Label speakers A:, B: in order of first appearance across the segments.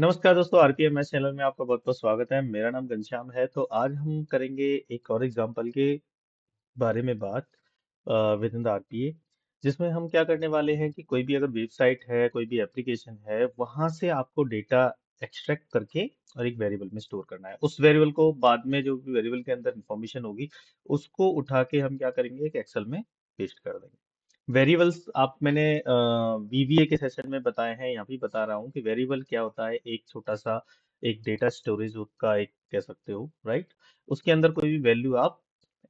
A: नमस्कार दोस्तों, आरपीएमएस चैनल में आपका बहुत बहुत स्वागत है। मेरा नाम घनश्याम है। तो आज हम करेंगे एक और एग्जांपल के बारे में बात विद इन द आरपीए, जिसमें हम क्या करने वाले हैं कि कोई भी अगर वेबसाइट है, कोई भी एप्लीकेशन है, वहां से आपको डेटा एक्सट्रैक्ट करके और एक वेरिएबल में स्टोर करना है। उस वेरिएबल को बाद में जो भी वेरिएबल के अंदर इंफॉर्मेशन होगी उसको उठा के हम क्या करेंगे, एक एक्सेल में पेस्ट कर देंगे। वेरिएबल्स आप मैंने वीवीए के सेशन में बताए हैं, यहाँ भी बता रहा हूँ कि वेरिएबल क्या होता है। एक छोटा सा एक डेटा स्टोरेज का एक कह सकते हो, राइट। उसके अंदर कोई भी वैल्यू आप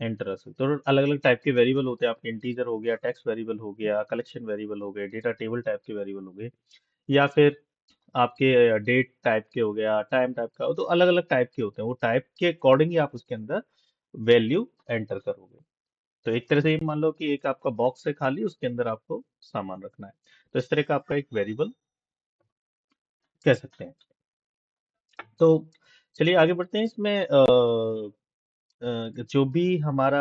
A: एंटर कर सकते हो। अलग अलग टाइप के वेरिएबल होते हैं आपके, इंटीजर हो गया, टेक्स्ट वेरिएबल हो गया, कलेक्शन वेरिएबल हो गए, डेटा टेबल टाइप के वेरिएबल हो गए, या फिर आपके डेट टाइप के हो गया, टाइम टाइप का। तो अलग अलग टाइप के होते हैं, वो टाइप के अकॉर्डिंग ही आप उसके अंदर वैल्यू एंटर करोगे। तो एक तरह से ये मान लो कि एक आपका बॉक्स है खाली, उसके अंदर आपको सामान रखना है। तो इस तरह का आपका एक वेरिएबल कह सकते हैं। तो चलिए आगे बढ़ते हैं। इसमें जो भी हमारा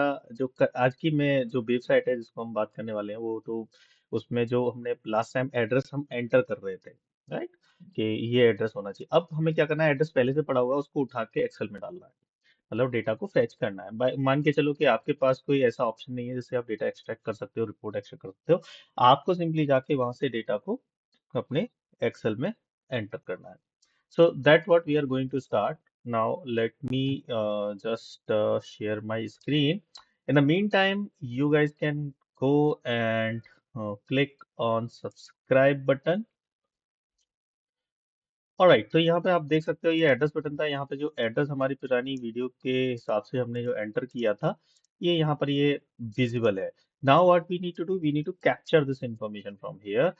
A: आज की में जो वेबसाइट है जिसको हम बात करने वाले हैं, वो तो उसमें जो हमने लास्ट टाइम एड्रेस हम एंटर कर रहे थे, राइट, कि ये एड्रेस होना चाहिए। अब हमें क्या करना है, एड्रेस पहले से पड़ा हुआ है, उसको उठा के एक्सेल में डालना है। मतलब डेटा को फेच करना है। मान के चलो कि आपके पास कोई ऐसा ऑप्शन नहीं है जिससे आप डेटा एक्सट्रैक्ट कर सकते हो, रिपोर्ट एक्सट्रैक्ट कर सकते हो। आपको सिंपली जाके वहां से डेटा को अपने एक्सेल में एंटर करना है। So that what we are going to start. Now let me just share my screen. In the meantime, you guys can go and click on subscribe button. Alright, तो यहाँ पे आप देख सकते हो ये एड्रेस बटन था। यहाँ पे जो एड्रेस हमारी पुरानी वीडियो के हिसाब से हमने जो एंटर किया था, ये यहाँ पर ये विजिबल है। Now what we need to do, we need to capture this information from here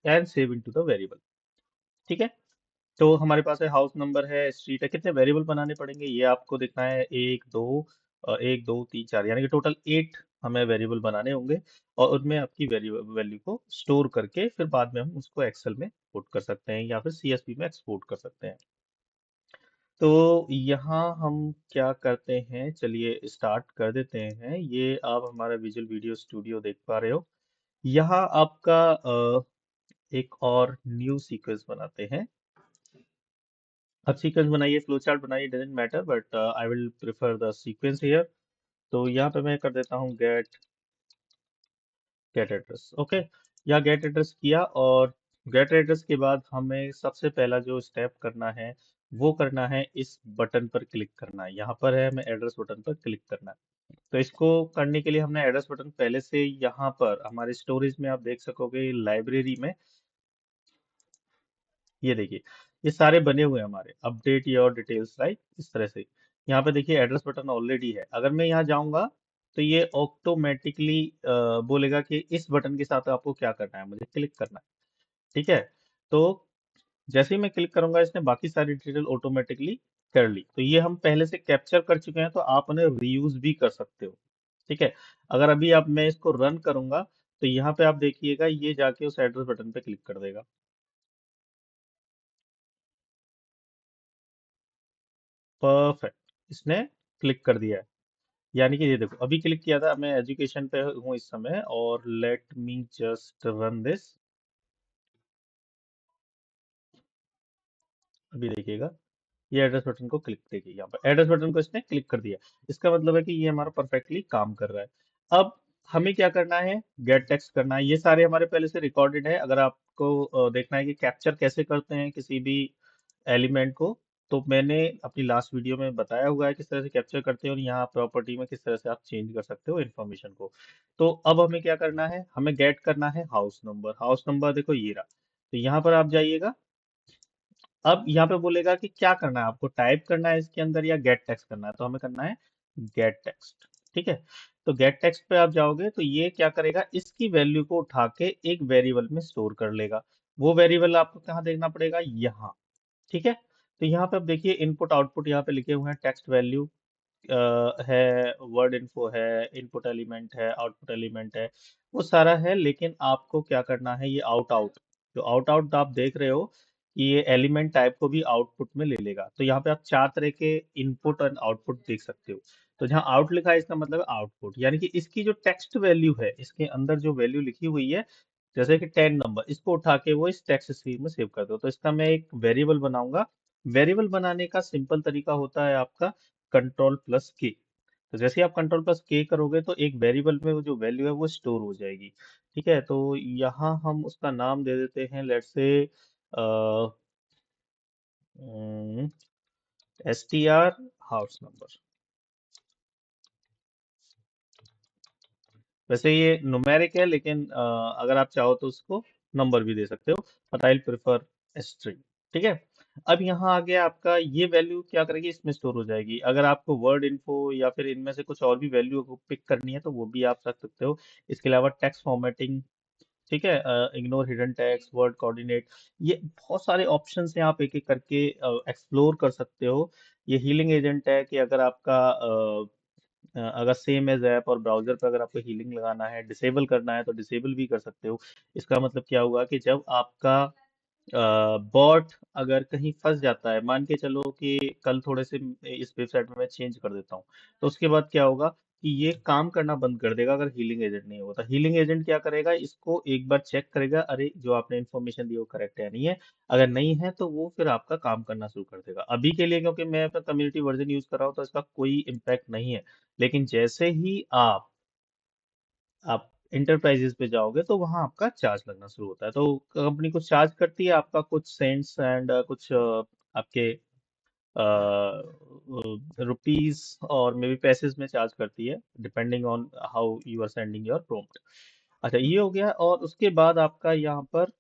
A: and save into the variable. ठीक है। तो हमारे पास है हाउस नंबर है, स्ट्रीट है। कितने वेरिएबल बनाने पड़ेंगे ये आपको देखना है। एक दो तीन चार, यानी कि टोटल 8 हमें वेरिएबल बनाने होंगे। और उनमें आपकी वैल्यू को स्टोर करके फिर बाद में हम उसको एक्सेल में पुट कर सकते हैं या फिर सीएसवी में एक्सपोर्ट कर सकते हैं। तो यहाँ हम क्या करते हैं, चलिए स्टार्ट कर देते हैं। ये आप हमारा विजुअल वीडियो स्टूडियो देख पा रहे हो। यहाँ आपका एक और न्यू सीक्वेंस बनाते हैं। अब सीक्वेंस बनाइए, फ्लो चार्ट बनाइए, doesn't matter, but I will prefer the sequence here. तो यहाँ पे मैं कर देता हूँ गेट गेट एड्रेस। ओके, या गेट एड्रेस किया, और गेट एड्रेस के बाद हमें सबसे पहला जो स्टेप करना है वो करना है, इस बटन पर क्लिक करना है। यहाँ पर है, हमें एड्रेस बटन पर क्लिक करना है। तो इसको करने के लिए हमने एड्रेस बटन पहले से यहाँ पर हमारे स्टोरेज में आप देख सकोगे, लाइब्रेरी में ये देखिए, ये सारे बने हुए हैं हमारे। अपडेट योर डिटेल्स, राइट, इस तरह से। यहाँ पे देखिए एड्रेस बटन ऑलरेडी है। अगर मैं यहाँ जाऊंगा तो ये ऑटोमेटिकली बोलेगा कि इस बटन के साथ आपको क्या करना है, मुझे क्लिक करना है। ठीक है। तो जैसे ही मैं क्लिक करूंगा, इसने बाकी सारी डिटेल ऑटोमेटिकली कर ली। तो ये हम पहले से कैप्चर कर चुके हैं, तो आप उन्हें रीयूज भी कर सकते हो। ठीक है। अगर अभी अब मैं इसको रन करूंगा तो यहाँ पे आप देखिएगा, ये जाके उस एड्रेस बटन पे क्लिक कर देगा। परफेक्ट, इसने क्लिक कर दिया है। यानी कि ये देखो, अभी क्लिक किया था, मैं एजुकेशन पे हूँ इस समय, और let me just run this. अभी देखिएगा, ये एड्रेस बटन को क्लिक, देखिए यहाँ पर एड्रेस बटन को इसने क्लिक कर दिया। इसका मतलब है कि ये हमारा परफेक्टली काम कर रहा है। अब हमें क्या करना है, गेट टेक्स्ट करना है। ये सारे हमारे पहले से रिकॉर्डेड है। अगर आपको देखना है कि कैप्चर कैसे करते हैं किसी भी एलिमेंट को, तो मैंने अपनी लास्ट वीडियो में बताया हुआ है किस तरह से कैप्चर करते हैं, और यहाँ प्रॉपर्टी में किस तरह से आप चेंज कर सकते हो इन्फॉर्मेशन को। तो अब हमें क्या करना है, हमें गेट करना है हाउस नंबर। हाउस नंबर देखो ये रहा। तो यहाँ पर आप जाइएगा। अब यहाँ पे बोलेगा कि क्या करना है, आपको टाइप करना है इसके अंदर या गेट टेक्स्ट करना है। तो हमें करना है गेट टेक्स्ट। ठीक है। तो गेट टेक्स्ट पे आप जाओगे तो ये क्या करेगा, इसकी वैल्यू को उठा के एक वेरिएबल में स्टोर कर लेगा। वो वेरिएबल आपको कहाँ देखना पड़ेगा, यहाँ। ठीक है। तो यहाँ पे आप देखिए, इनपुट आउटपुट यहाँ पे लिखे हुए हैं। टेक्स्ट वैल्यू है, वर्ड इन्फो है, इनपुट एलिमेंट है, आउटपुट एलिमेंट है, वो सारा है। लेकिन आपको क्या करना है, ये आउट आउट, जो आउट आउट आप देख रहे हो कि ये एलिमेंट टाइप को भी आउटपुट में ले लेगा। तो यहाँ पे आप 4 तरह के इनपुट और आउटपुट देख सकते हो। तो जहाँ आउट लिखा है, इसका मतलब आउटपुट, यानी कि इसकी जो टेक्स्ट वैल्यू है, इसके अंदर जो वैल्यू लिखी हुई है, जैसे कि 10 नंबर, इसको उठा के वो इस टेक्स्ट स्ट्रिंग में सेव कर दो। तो इसका मैं एक वेरिएबल बनाऊंगा। वेरिएबल बनाने का सिंपल तरीका होता है आपका कंट्रोल+K। तो जैसे ही आप कंट्रोल+K करोगे तो एक वेरिएबल में वो जो वैल्यू है वो स्टोर हो जाएगी। ठीक है, तो यहाँ हम उसका नाम दे देते हैं, let's say STR house number. वैसे ये न्यूमेरिक है, लेकिन अगर आप चाहो तो उसको नंबर भी दे सकते हो, बट आई प्रेफर स्ट्रिंग। ठीक है, अब यहाँ आ गया आपका, ये वैल्यू क्या करेगी, इसमें स्टोर हो जाएगी। अगर आपको वर्ड इन्फो या फिर इनमें से कुछ और भी वैल्यू को पिक करनी है तो वो भी आप रख सकते हो। इसके अलावा टेक्स्ट फॉर्मेटिंग, ठीक है, ignore hidden tags, word coordinate, ये बहुत सारे ऑप्शंस हैं, आप एक एक करके एक्सप्लोर कर सकते हो। ये हीलिंग एजेंट है कि अगर आपका अगर सेम एज ऐप और ब्राउजर पे अगर आपको हीलिंग लगाना है, डिसेबल करना है, तो डिसेबल भी कर सकते हो। इसका मतलब क्या हुआ कि जब आपका बॉट अगर कहीं फंस जाता है, मान के चलो कि कल थोड़े से इस वेबसाइट में मैं चेंज कर देता हूँ, तो उसके बाद क्या होगा कि ये काम करना बंद कर देगा अगर हीलिंग एजेंट नहीं होता। हीलिंग एजेंट क्या करेगा, इसको एक बार चेक करेगा, अरे जो आपने इन्फॉर्मेशन दी वो करेक्ट है नहीं है। अगर नहीं है तो वो फिर आपका काम करना शुरू कर देगा। अभी के लिए क्योंकि मैं अपना कम्युनिटी वर्जन यूज कर रहा हूँ तो इसका कोई इम्पैक्ट नहीं है। लेकिन जैसे ही आप इंटरप्राइजेस पे जाओगे तो वहां आपका चार्ज लगना शुरू होता है। तो कंपनी कुछ चार्ज करती है, आपका कुछ सेंट्स एंड कुछ आपके रुपीस और मे बी पैसेस में चार्ज करती है, depending on how you are sending your prompt. अच्छा, ये हो गया। और उसके बाद आपका यहाँ पर,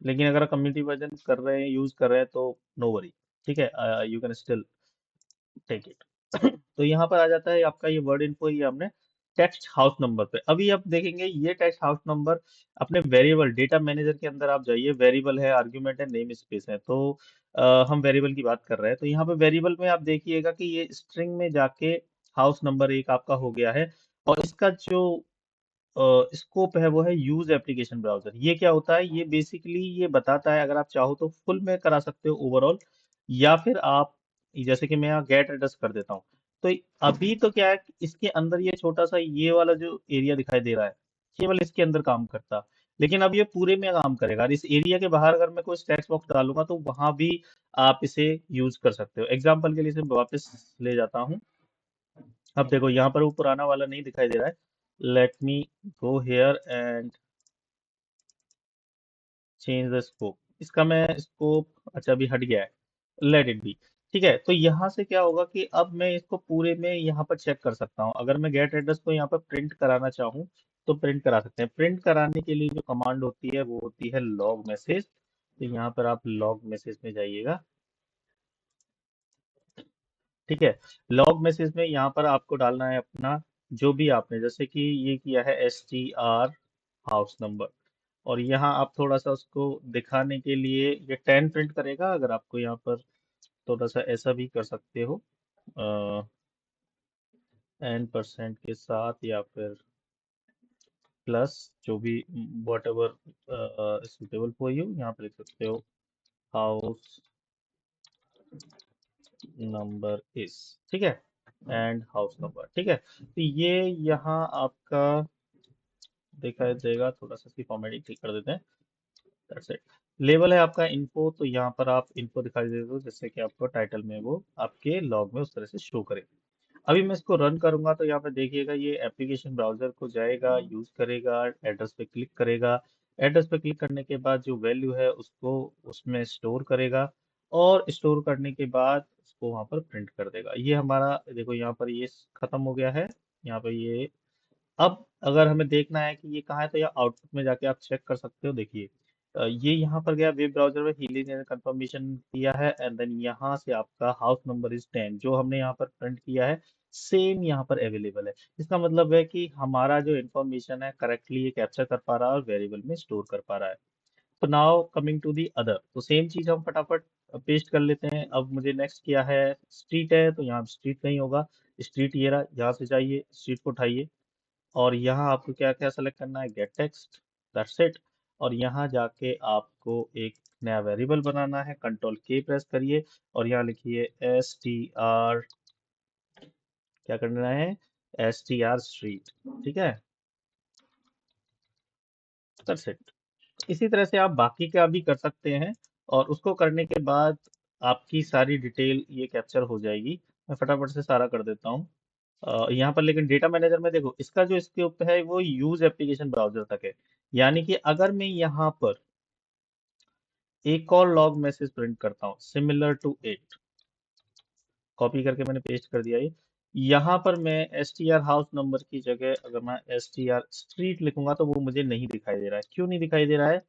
A: लेकिन अगर आप कम्युनिटी वर्जन कर रहे हैं, यूज कर रहे हैं, तो नो वरी। ठीक है, you can still take it. तो यहाँ पर आ जाता है आपका ये वर्ड इन्फो, ये हमने टेक्स्ट हाउस नंबर पे। अभी आप देखेंगे ये टेक्स्ट हाउस नंबर अपने वेरिएबल डेटा मैनेजर के अंदर आप जाइए, वेरिएबल है, आर्ग्यूमेंट है, नेम स्पेस है। तो हम वेरिएबल की बात कर रहे हैं, तो यहाँ पे वेरिएबल में आप देखिएगा कि ये स्ट्रिंग में जाके हाउस नंबर एक आपका हो गया है। और इसका जो स्कोप है वो है यूज एप्लीकेशन ब्राउजर। ये क्या होता है, ये बेसिकली ये बताता है, अगर आप चाहो तो फुल में करा सकते हो ओवरऑल, या फिर आप जैसे कि मैं यहाँ गेट एड्रेस कर देता हूँ। तो अभी तो क्या है कि इसके अंदर ये छोटा सा ये वाला जो एरिया दिखाई दे रहा है, केवल इसके अंदर काम करता। लेकिन अब ये पूरे में काम करेगा, और इस एरिया के बाहर अगर मैं कोई टेक्स्ट बॉक्स डालूंगा तो वहां भी आप इसे यूज कर सकते हो। एग्जाम्पल के लिए इसे वापस ले जाता हूँ। अब देखो यहाँ पर वो पुराना वाला नहीं दिखाई दे रहा है। Let me go here and change the scope. इसका मैं स्कोप, अच्छा अभी हट गया है, लेट इट बी। ठीक है, तो यहाँ से क्या होगा कि अब मैं इसको पूरे में यहाँ पर चेक कर सकता हूँ। अगर मैं गेट एड्रेस को यहाँ पर प्रिंट कराना चाहूँ तो प्रिंट करा सकते हैं। प्रिंट कराने के लिए जो कमांड होती है वो होती है लॉग मैसेज। तो यहाँ पर आप लॉग मैसेज में जाइएगा। ठीक है, लॉग मैसेज में यहाँ पर आपको डालना है अपना जो भी आपने, जैसे कि ये किया है STR हाउस नंबर। और यहाँ आप थोड़ा सा उसको दिखाने के लिए ये 10 प्रिंट करेगा। अगर आपको यहाँ पर थोड़ा सा ऐसा भी कर सकते हो, N% के साथ, या फिर प्लस, जो भी what ever suitable for you, यहाँ पर लिख सकते हो हाउस नंबर इस। ठीक है, एंड हाउस नंबर। ठीक है, तो ये यहाँ आपका दिखाई देगा। थोड़ा सा इसकी फॉर्मेटिंग ठीक कर देते हैं। That's it. लेबल है आपका इन्फो, तो यहाँ पर आप इन्फो दिखाई देते हो, जिससे कि आपको टाइटल में वो आपके लॉग में उस तरह से शो करे। अभी मैं इसको रन करूंगा तो यहाँ पे देखिएगा ये एप्लीकेशन ब्राउजर को जाएगा, यूज करेगा, एड्रेस पे क्लिक करेगा। एड्रेस पे क्लिक करने के बाद जो वैल्यू है उसको उसमें स्टोर करेगा, और स्टोर करने के बाद उसको वहां पर प्रिंट कर देगा। ये हमारा देखो यहाँ पर ये खत्म हो गया है। यहाँ पे ये, अब अगर हमें देखना है कि ये कहाँ है, तो यहाँ आउटपुट में जाके आप चेक कर सकते हो। देखिए ये यहाँ पर गया, वेब ब्राउजर में हीलिंग ने कंफर्मेशन किया है, एंड देन यहाँ से आपका हाउस नंबर इज 10 जो हमने यहाँ पर प्रिंट किया है, सेम यहाँ पर अवेलेबल है। इसका मतलब है कि हमारा जो इन्फॉर्मेशन है करेक्टली ये कैप्चर कर पा रहा है और वेरिएबल में स्टोर कर पा रहा है। तो now coming to the other, तो सेम चीज हम फटाफट पेस्ट कर लेते हैं। अब मुझे नेक्स्ट क्या है, स्ट्रीट है, तो यहाँ स्ट्रीट नहीं होगा। स्ट्रीट ये रहा, यहाँ से जाइए, स्ट्रीट को उठाइए, और यहाँ आपको क्या क्या सेलेक्ट करना है, गेट टेक्स्ट, दैट्स इट। और यहाँ जाके आपको एक नया वेरिएबल बनाना है, कंट्रोल K प्रेस करिए, और यहाँ लिखिए STR, क्या करना है, STR स्ट्रीट। ठीक है, दैट्स इट। इसी तरह से आप बाकी का भी कर सकते हैं, और उसको करने के बाद आपकी सारी डिटेल ये कैप्चर हो जाएगी। मैं फटाफट से सारा कर देता हूँ। यहाँ पर लेकिन डेटा मैनेजर में देखो, इसका जो स्कोप है वो यूज एप्लीकेशन ब्राउजर तक है। यानी कि अगर मैं यहाँ पर एक और लॉग मैसेज प्रिंट करता हूँ सिमिलर टू इट, कॉपी करके मैंने पेस्ट कर दिया ये, यहाँ पर मैं S T R house number की जगह अगर मैं एस टी आर स्ट्रीट लिखूंगा तो वो मुझे नहीं दिखाई दे रहा है। क्यों नहीं दिखाई दे रहा है?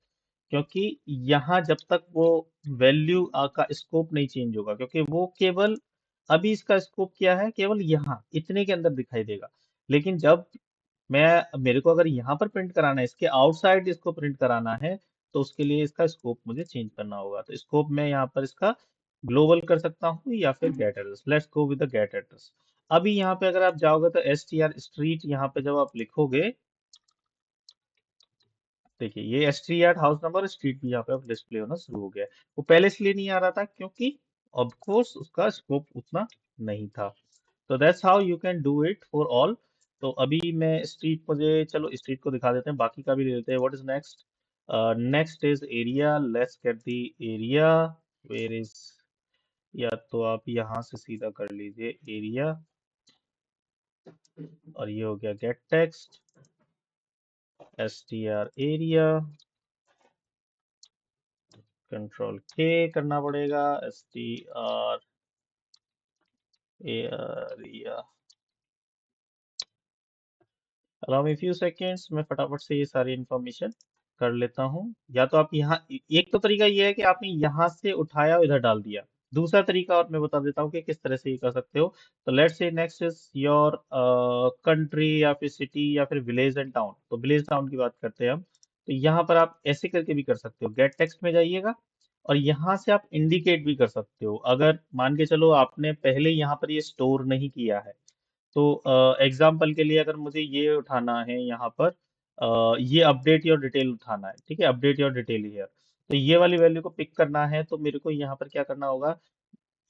A: क्योंकि यहाँ जब तक वो वैल्यू का स्कोप नहीं चेंज होगा, क्योंकि वो केवल अभी इसका स्कोप क्या है, केवल यहाँ इतने के अंदर दिखाई देगा। लेकिन जब मैं मेरे को अगर यहाँ पर प्रिंट कराना है, इसके आउटसाइड इसको प्रिंट कराना है, तो उसके लिए इसका स्कोप मुझे चेंज करना होगा। तो स्कोप मैं यहाँ पर इसका ग्लोबल कर सकता हूँ या फिर get address. Let's go with the get address. अभी यहाँ पे अगर आप जाओगे तो एस टी आर स्ट्रीट यहाँ पे जब आप लिखोगे, देखिए ये S T R house number street भी यहाँ पे अब डिस्प्ले होना शुरू हो गया है। वो पहले इसलिए नहीं आ रहा था क्योंकि ऑफ कोर्स उसका स्कोप उतना नहीं था। तो that's how you can do it for all. तो अभी मैं स्ट्रीट, मुझे चलो स्ट्रीट को दिखा देते हैं, बाकी का भी ले लेते हैं। What is next? Next is area. Let's get the area. Where is? या तो आप यहाँ से सीधा कर लीजिए एरिया, और ये हो गया gate text S T R area. Control के करना पड़ेगा, S T R area. Allow me few seconds, मैं फटाफट से ये सारी इंफॉर्मेशन कर लेता हूँ। या तो आप यहाँ, एक तो तरीका ये है कि आपने यहाँ से उठाया और इधर डाल दिया। दूसरा तरीका और मैं बता देता हूँ कि किस तरह से ये कर सकते हो। तो let's say next is your country या फिर सिटी या फिर विलेज एंड टाउन। तो विलेज टाउन की बात करते हैं हम। तो यहाँ पर आप ऐसे करके भी कर सकते हो, गेट टेक्स्ट में जाइएगा और यहाँ से आप इंडिकेट भी कर सकते हो। अगर मान के चलो आपने पहले यहाँ पर ये स्टोर नहीं किया है, तो एग्जाम्पल के लिए अगर मुझे ये उठाना है यहाँ पर, ये अपडेट योर डिटेल उठाना है, ठीक है, अपडेट योर डिटेल हियर। तो ये वाली वैल्यू को पिक करना है, तो मेरे को यहाँ पर क्या करना होगा,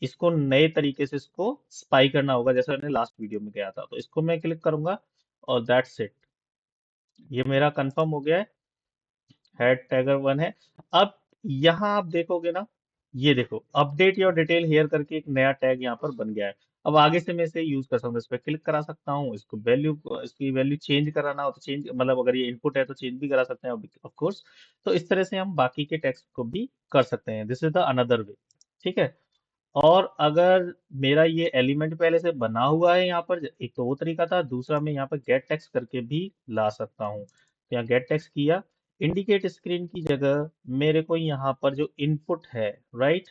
A: इसको नए तरीके से इसको स्पाई करना होगा, जैसे मैंने लास्ट वीडियो में किया था। तो इसको मैं क्लिक करूंगा और दैट्स इट, ये मेरा कंफर्म हो गया है, हेड टैगर वन है। अब यहाँ आप देखोगे ना, ये देखो अपडेट योर डिटेल हेयर करके एक नया टैग यहाँ पर बन गया है। अब आगे से मैं इसे यूज कर सकता हूँ, इस पर क्लिक करा सकता हूँ, इसको वैल्यू, इसकी वैल्यू चेंज कराना हो तो चेंज, मतलब अगर ये इनपुट है तो चेंज भी करा सकते हैं ऑफ कोर्स। तो इस तरह से हम बाकी के टेक्स्ट को भी कर सकते हैं। This is the another way, ठीक है। और अगर मेरा ये एलिमेंट पहले से बना हुआ है यहाँ पर, एक तो वो तरीका था, दूसरा मैं यहाँ पर गेट टेक्स्ट करके भी ला सकता हूँ। तो यहाँ गेट टेक्स्ट किया, इंडिकेट स्क्रीन की जगह मेरे को यहाँ पर जो इनपुट है, राइट,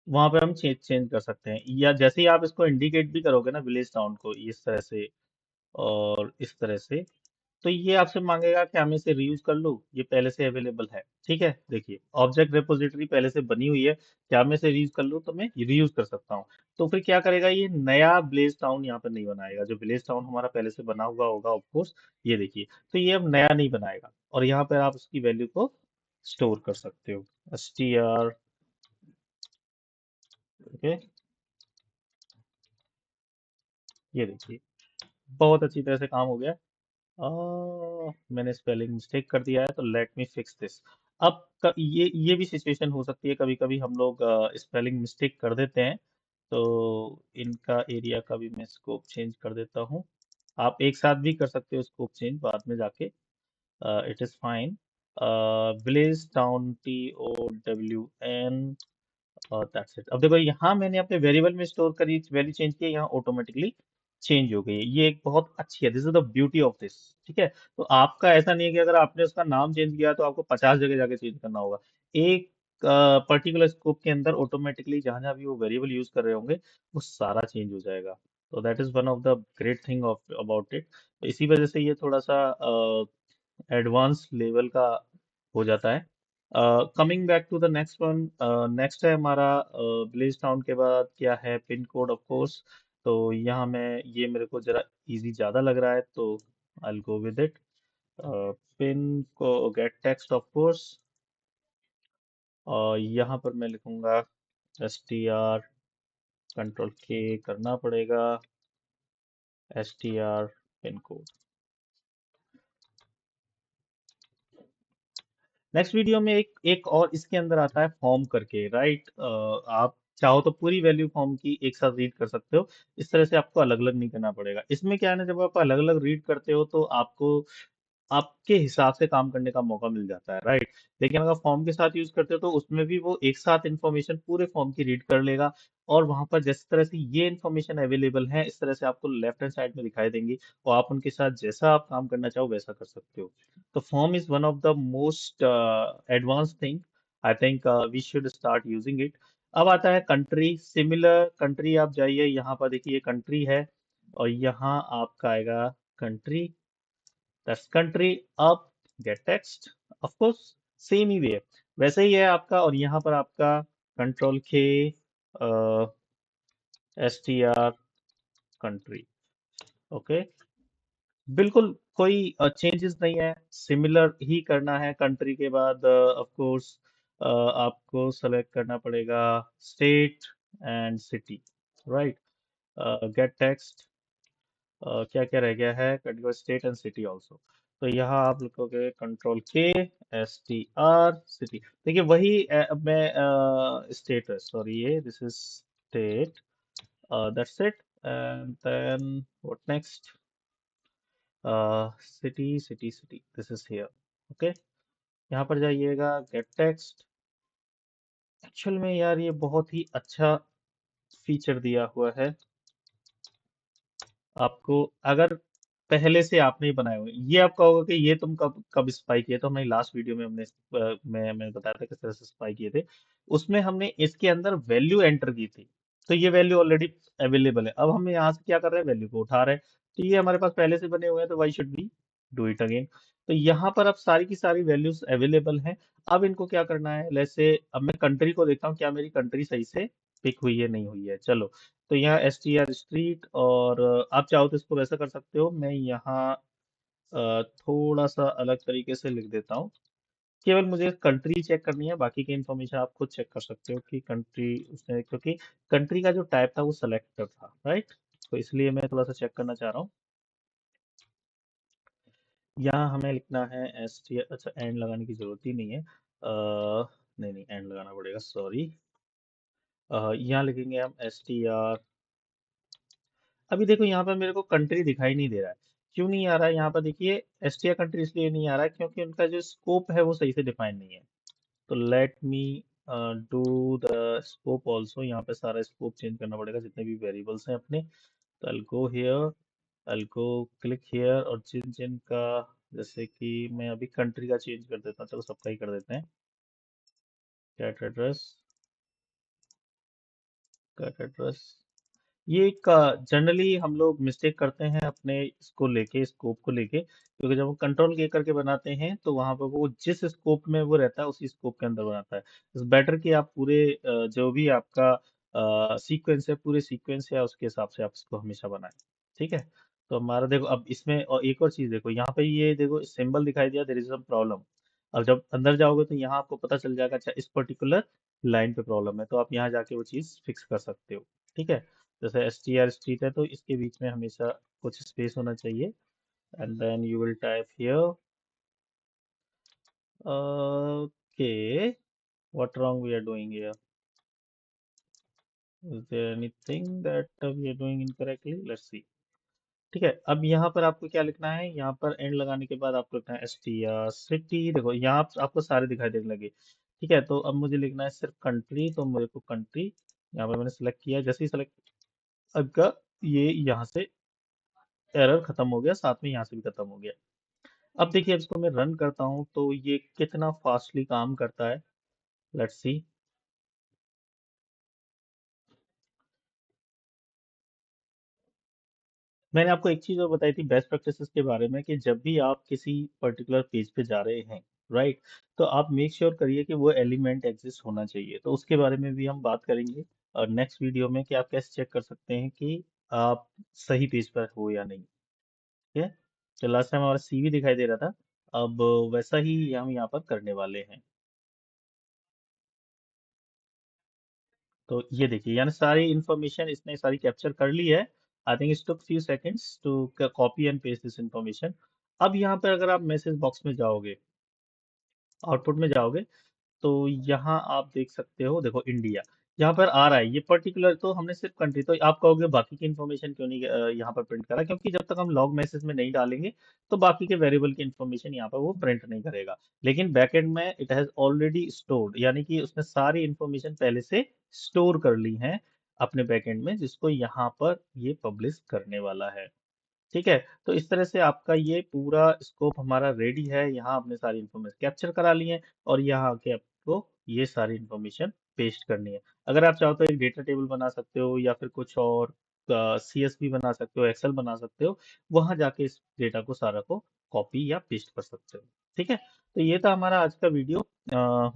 A: वहां पे हम चेंज चेंज कर सकते हैं। या जैसे ही आप इसको इंडिकेट भी करोगे ना विलेज टाउन को इस तरह से और इस तरह से, तो ये आपसे मांगेगा कि हमें इसे रीयूज कर लूँ, ये पहले से अवेलेबल है, ठीक है। देखिए ऑब्जेक्ट रिपोजिटरी पहले से बनी हुई है, क्या मैं इसे रीयूज कर लूँ तो मैं रीयूज कर सकता हूँ। तो फिर क्या करेगा, ये नया ब्लेज टाउन यहाँ पर नहीं बनाएगा, जो ब्लेज टाउन हमारा पहले से बना हुआ होगा ऑफ कोर्स, ये देखिए। तो ये अब नया नहीं बनाएगा, और यहाँ पर आप उसकी वैल्यू को स्टोर कर सकते हो, एस टी आर। ओके, ये देखिए बहुत अच्छी तरह से काम हो गया। मैंने स्पेलिंग मिस्टेक कर दिया है, तो लेट मी फिक्स दिस। अब ये भी सिचुएशन हो सकती है, कभी कभी हम लोग स्पेलिंग मिस्टेक कर देते हैं। तो इनका एरिया का भी मैं स्कोप चेंज कर देता हूँ। आप एक साथ भी कर सकते हो स्कोप चेंज बाद में जाके, it is fine. Village town TOWN, और दैट्स इट। अब देखो यहाँ मैंने अपने वेरिएबल में स्टोर करी वैल्यू चेंज की है, यहाँ ऑटोमेटिकली चेंज हो गई है। ये एक बहुत अच्छी है, this is the beauty of this, ठीक है। तो आपका ऐसा नहीं है कि अगर आपने उसका नाम चेंज किया तो आपको 50 जगह जाके चेंज करना होगा। एक पर्टिकुलर स्कोप के अंदर ऑटोमेटिकली जहां जहां भी वो वेरिएबल यूज कर रहे होंगे वो सारा चेंज हो जाएगा। तो that is one of the great thing of about it. तो इसी वजह से ये थोड़ा सा एडवांस लेवल का हो जाता है। Coming back to the next one, next है हमारा विलेज टाउन के बाद क्या है, पिन कोड ऑफ कोर्स। तो यहाँ मैं, ये मेरे को जरा इजी ज़्यादा लग रहा है, तो आई गो विद इट। पिन को गेट टेक्स्ट ऑफ कोर्स, और यहाँ पर मैं लिखूंगा STR, कंट्रोल के करना पड़ेगा, STR pin code. Next video में एक एक और इसके अंदर आता है फॉर्म करके, राइट। आप चाहो तो पूरी वैल्यू फॉर्म की एक साथ रीड कर सकते हो। इस तरह से आपको अलग अलग नहीं करना पड़ेगा। इसमें क्या है ना, जब आप अलग अलग रीड करते हो तो आपको आपके हिसाब से काम करने का मौका मिल जाता है, राइट। लेकिन अगर फॉर्म के साथ यूज करते हो तो उसमें भी वो एक साथ इंफॉर्मेशन पूरे फॉर्म की रीड कर लेगा, और वहां पर जिस तरह से ये इंफॉर्मेशन अवेलेबल है इस तरह से आपको लेफ्ट हैंड साइड में दिखाई देंगी, और आप उनके साथ जैसा आप काम करना चाहो वैसा कर सकते हो। तो form is one of the most advance thing. I think we should start using it. अब आता है कंट्री। सिमिलर कंट्री आप जाइए, यहाँ पर देखिए कंट्री है, और यहाँ आपका आएगा कंट्री, दैट्स कंट्री। अब get text, of course same ही वे, वैसे ही है आपका। और यहाँ पर आपका कंट्रोल के, S T R, country, okay. बिल्कुल कोई चेंजेस नहीं है, सिमिलर ही करना है। कंट्री के बाद ऑफ कोर्स आपको सेलेक्ट करना पड़ेगा state and city, right. Gate text, क्या क्या रह गया है, country state and city also. तो यहाँ आप लिखोगे कंट्रोल के, एस टी आर, सिटी। देखिए वही अब मैं स्टेट है, सॉरी, ये this is state, that's it. And then what next, city city city, this is here, okay. यहाँ पर जाइएगा, गेट टेक्स्ट। एक्चुअल में यार ये बहुत ही अच्छा फीचर दिया हुआ है आपको। अगर पहले से आपने ही बनाए हुए, ये आप कहोगे कि ये तुम कब कब स्पाई किए, तो हमारी लास्ट वीडियो में हमने मैंने बताया था किस तरह से स्पाई किए थे। उसमें हमने इसके अंदर वैल्यू एंटर की थी, तो ये वैल्यू ऑलरेडी अवेलेबल है। अब हम यहाँ से क्या कर रहे हैं, वैल्यू को उठा रहे हैं। तो ये हमारे पास पहले से बने हुए हैं, तो why should be do it again. तो यहाँ पर अब सारी की सारी वैल्यूज अवेलेबल हैं। अब इनको क्या करना है, जैसे अब मैं कंट्री को देखता हूँ क्या मेरी कंट्री सही से पिक हुई है नहीं हुई है, चलो। तो यहाँ एस टी आर स्ट्रीट, और आप चाहो तो इसको वैसा कर सकते हो। मैं यहाँ थोड़ा सा अलग तरीके से लिख देता हूँ। केवल मुझे कंट्री चेक करनी है, बाकी की इन्फॉर्मेशन आप खुद चेक कर सकते हो कि कंट्री उसने, क्योंकि कंट्री का जो टाइप था वो सेलेक्टर था, राइट। तो इसलिए मैं थोड़ा सा चेक करना चाह रहा हूँ। यहाँ हमें लिखना है एस टी आर, अच्छा एंड लगाने की जरूरत ही नहीं है, नहीं नहीं एंड लगाना पड़ेगा, सॉरी। यहाँ लिखेंगे हम एस टी आर। अभी देखो यहाँ पर मेरे को कंट्री दिखाई नहीं दे रहा है। क्यों नहीं आ रहा है यहाँ पर, देखिए एस टी आर कंट्री इसलिए नहीं आ रहा है क्योंकि उनका जो स्कोप है वो सही से डिफाइन नहीं है। तो let me do the scope also. यहाँ पे सारा स्कोप चेंज करना पड़ेगा जितने भी वेरिएबल्स हैं अपने। तो I'll go here, I'll go click here, और जिन जिन का, जैसे कि मैं अभी कंट्री का चेंज कर देता हूँ, चलो सबका ही कर देते हैं। Get address, get address. ये एक जनरली हम लोग मिस्टेक करते हैं अपने इसको लेके, स्कोप को लेके, क्योंकि जब हम कंट्रोल के करके बनाते हैं तो वहां पर वो जिस स्कोप में वो रहता है उसी स्कोप के अंदर बनाता है। इट्स बेटर कि आप पूरे जो भी आपका सीक्वेंस है, पूरे सीक्वेंस है उसके हिसाब से आप इसको हमेशा बनाएं, ठीक है। तो हमारा देखो अब इसमें, और एक और चीज देखो यहाँ पे, ये देखो सिंबल दिखाई दिया, देयर इज सम प्रॉब्लम। अब जब अंदर जाओगे तो यहाँ आपको पता चल जाएगा, अच्छा इस पर्टिकुलर लाइन पे प्रॉब्लम है, तो आप यहाँ जाके वो चीज फिक्स कर सकते हो, ठीक है। जैसे एस टी आर स्ट्रीट है तो इसके बीच में हमेशा कुछ स्पेस होना चाहिए, and then you will type here, okay, what wrong we are doing here, is there anything that we are doing incorrectly, let's see. ठीक है, अब यहाँ पर आपको क्या लिखना है, यहाँ पर एंड लगाने के बाद आपको लिखना है एस टी आर सिटी। देखो यहाँ आपको सारे दिखाई देने लगे, ठीक है। तो अब मुझे लिखना है सिर्फ कंट्री, तो मेरे को कंट्री यहाँ पर मैंने सेलेक्ट किया, जैसे ही सेलेक्ट, अब ये यहाँ से एरर खत्म हो गया, साथ में यहाँ से भी खत्म हो गया। अब देखिए, अब इसको मैं रन करता हूँ तो ये कितना फास्टली काम करता है, लेट्स सी। मैंने आपको एक चीज और बताई थी बेस्ट प्रैक्टिसेस के बारे में, कि जब भी आप किसी पर्टिकुलर पेज पे जा रहे हैं, राइट, तो आप मेक श्योर करिए कि वो एलिमेंट एग्जिस्ट होना चाहिए। तो उसके बारे में भी हम बात करेंगे और नेक्स्ट वीडियो में, कि आप कैसे चेक कर सकते हैं कि आप सही पेज पर हो या नहीं, ठीक है। तो लास्ट टाइम हमारा सीवी दिखाई दे रहा था, अब वैसा ही हम यहाँ पर करने वाले हैं। तो ये देखिए, यानी सारी इंफॉर्मेशन इसने सारी कैप्चर कर ली है। I think it took few seconds to copy and paste this information. अब यहाँ पर अगर आप मैसेज बॉक्स में जाओगे, आउटपुट में जाओगे तो यहाँ आप देख सकते हो, देखो इंडिया यहाँ पर आ रहा है, ये पर्टिकुलर तो हमने सिर्फ कंट्री, तो आप कहोगे बाकी की इन्फॉर्मेशन क्यों नहीं यहाँ पर प्रिंट करा, क्योंकि जब तक हम लॉग मैसेज में नहीं डालेंगे तो बाकी के वेरिएबल की इन्फॉर्मेशन यहाँ पर वो प्रिंट नहीं करेगा। लेकिन बैकएंड में इट हैज ऑलरेडी स्टोर्ड, यानी कि उसने सारी इन्फॉर्मेशन पहले से स्टोर कर ली है अपने बैकएंड में, जिसको यहाँ पर ये पब्लिश करने वाला है। ठीक है, तो इस तरह से आपका ये पूरा स्कोप हमारा रेडी है। यहाँ आपने सारी इन्फॉर्मेशन कैप्चर करा ली है और यहाँ आके आपको ये सारी इन्फॉर्मेशन पेस्ट करनी है। अगर आप चाहो तो एक डेटा टेबल बना सकते हो या फिर कुछ और CSV बना सकते हो, एक्सेल बना सकते हो, वहां जाके इस डेटा को सारा को कॉपी या पेस्ट कर सकते हो। ठीक है, तो ये था हमारा आज का वीडियो।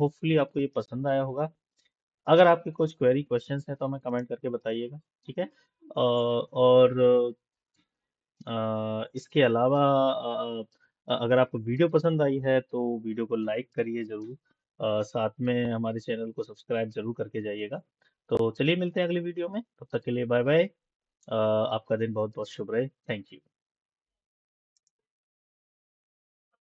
A: होपफुली आपको ये पसंद आया होगा। अगर आपके कुछ क्वेरी क्वेश्चंस हैं तो हमें कमेंट करके बताइएगा। ठीक है, और इसके अलावा अगर आपको वीडियो पसंद आई है तो वीडियो को लाइक करिए जरूर। साथ में हमारे चैनल को सब्सक्राइब जरूर करके जाइएगा। तो चलिए मिलते हैं अगली वीडियो में, तब तक के लिए बाय बाय। आपका दिन बहुत बहुत शुभ रहे। Thank you.